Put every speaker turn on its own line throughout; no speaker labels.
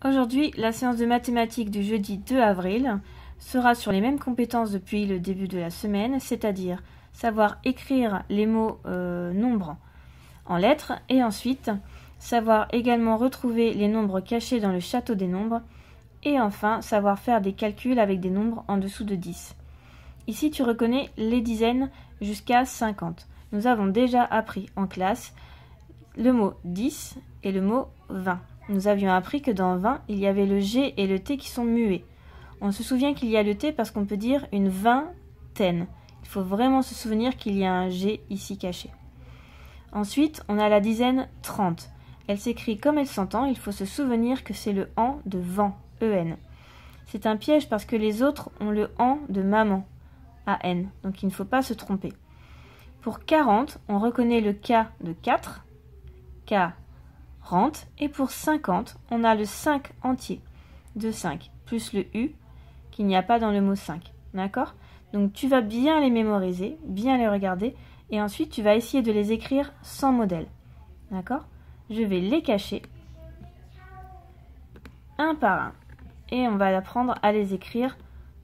Aujourd'hui, la séance de mathématiques du jeudi 2 avril sera sur les mêmes compétences depuis le début de la semaine, c'est-à-dire savoir écrire les mots nombres en lettres et ensuite savoir également retrouver les nombres cachés dans le château des nombres et enfin savoir faire des calculs avec des nombres en dessous de 10. Ici, tu reconnais les dizaines jusqu'à 50. Nous avons déjà appris en classe le mot 10 et le mot 20. Nous avions appris que dans 20, il y avait le G et le T qui sont muets. On se souvient qu'il y a le T parce qu'on peut dire une vingtaine. Il faut vraiment se souvenir qu'il y a un G ici caché. Ensuite, on a la dizaine 30. Elle s'écrit comme elle s'entend, il faut se souvenir que c'est le an de vent, E-N. C'est un piège parce que les autres ont le an de maman, A-N, donc il ne faut pas se tromper. Pour 40, on reconnaît le K de 4, K-rente, et pour 50, on a le 5 entier de 5, plus le U qu'il n'y a pas dans le mot 5, d'accord? Donc tu vas bien les mémoriser, bien les regarder, et ensuite tu vas essayer de les écrire sans modèle, d'accord? Je vais les cacher un par un, et on va apprendre à les écrire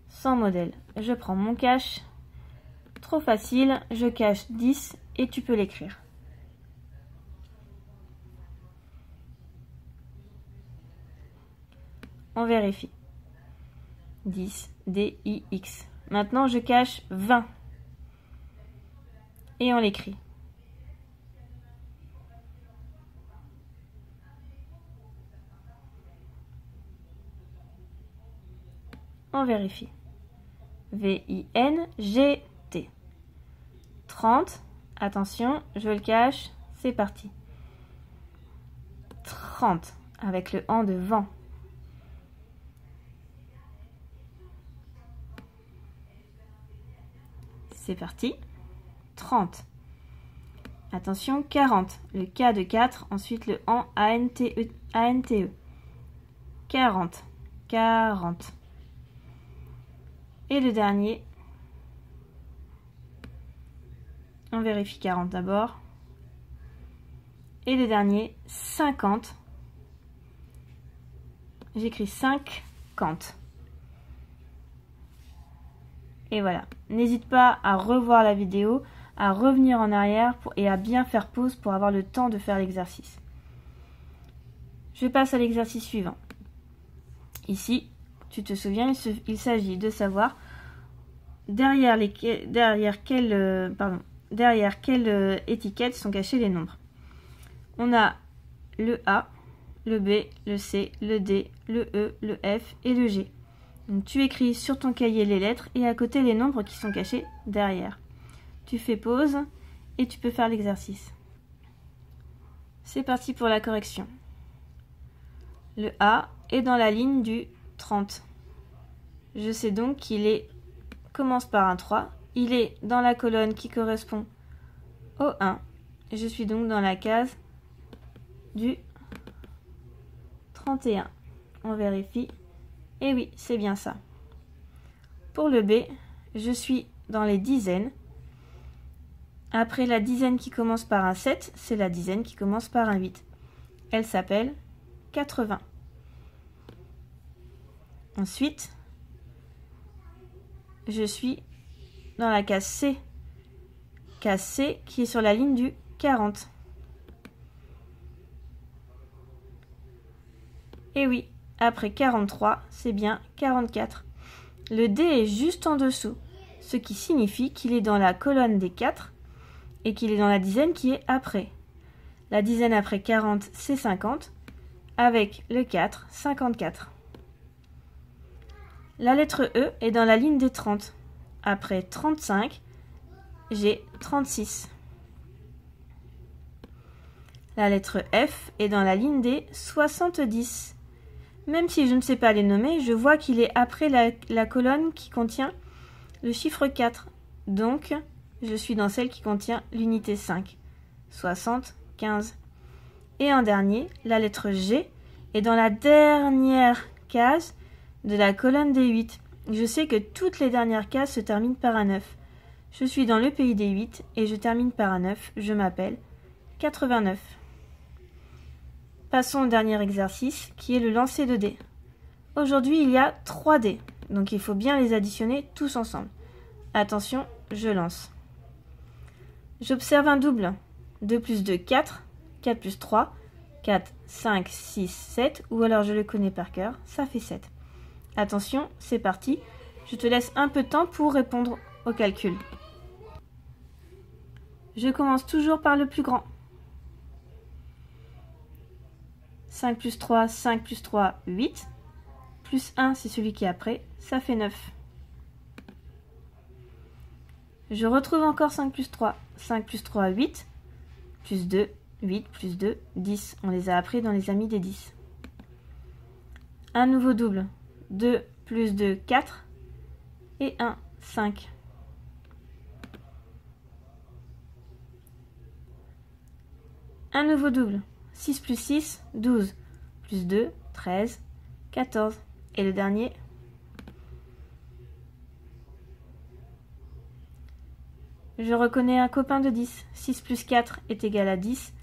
sans modèle. Je prends mon cache, trop facile, je cache 10 et tu peux l'écrire. On vérifie. 10, D-I-X. Maintenant, je cache 20. Et on l'écrit. On vérifie. V-I-N-G-T. 30. Attention, je le cache. C'est parti. 30. Avec le an de vent. C'est parti. 30. Attention, 40. Le K de 4, ensuite le an A-N-T-E. 40. 40. Et le dernier, on vérifie 40 d'abord. Et le dernier, 50. J'écris 50. Et voilà. N'hésite pas à revoir la vidéo, à revenir en arrière et à bien faire pause pour avoir le temps de faire l'exercice. Je passe à l'exercice suivant. Ici, tu te souviens, il s'agit de savoir derrière quelle étiquette sont cachés les nombres. On a le A, le B, le C, le D, le E, le F et le G. Donc, tu écris sur ton cahier les lettres et à côté les nombres qui sont cachés derrière. Tu fais pause et tu peux faire l'exercice. C'est parti pour la correction. Le A est dans la ligne du 30. Je sais donc qu'il commence par un 3. Il est dans la colonne qui correspond au 1. Je suis donc dans la case du 31. On vérifie. Et oui, c'est bien ça. Pour le B, je suis dans les dizaines. Après la dizaine qui commence par un 7, c'est la dizaine qui commence par un 8. Elle s'appelle 80. Ensuite, je suis dans la case C. Case C qui est sur la ligne du 40. Et oui, après 43, c'est bien 44. Le D est juste en dessous, ce qui signifie qu'il est dans la colonne des 4 et qu'il est dans la dizaine qui est après. La dizaine après 40, c'est 50, avec le 4, 54. La lettre E est dans la ligne des 30. Après 35, j'ai 36. La lettre F est dans la ligne des 70. Même si je ne sais pas les nommer, je vois qu'il est après la colonne qui contient le chiffre 4. Donc, je suis dans celle qui contient l'unité 5. 75. Et en dernier, la lettre G est dans la dernière case de la colonne des 8. Je sais que toutes les dernières cases se terminent par un 9. Je suis dans le pays des 8 et je termine par un 9. Je m'appelle 89. Passons au dernier exercice qui est le lancer de dés. Aujourd'hui, il y a 3 dés, donc il faut bien les additionner tous ensemble. Attention, je lance. J'observe un double. 2 plus 2, 4. 4 plus 3, 4, 5, 6, 7. Ou alors je le connais par cœur, ça fait 7. Attention, c'est parti. Je te laisse un peu de temps pour répondre au calcul. Je commence toujours par le plus grand. 5 plus 3, 5 plus 3, 8. Plus 1, c'est celui qui est après, ça fait 9. Je retrouve encore 5 plus 3. 5 plus 3, 8. Plus 2, 8, plus 2, 10. On les a appris dans les amis des 10. Un nouveau double. 2 plus 2, 4. Et 1, 5. Un nouveau double. 6 plus 6, 12. Plus 2, 13, 14. Et le dernier. Je reconnais un copain de 10. 6 plus 4 est égal à 10.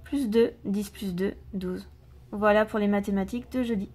Plus 2, 10 plus 2, 12. Voilà pour les mathématiques de jeudi.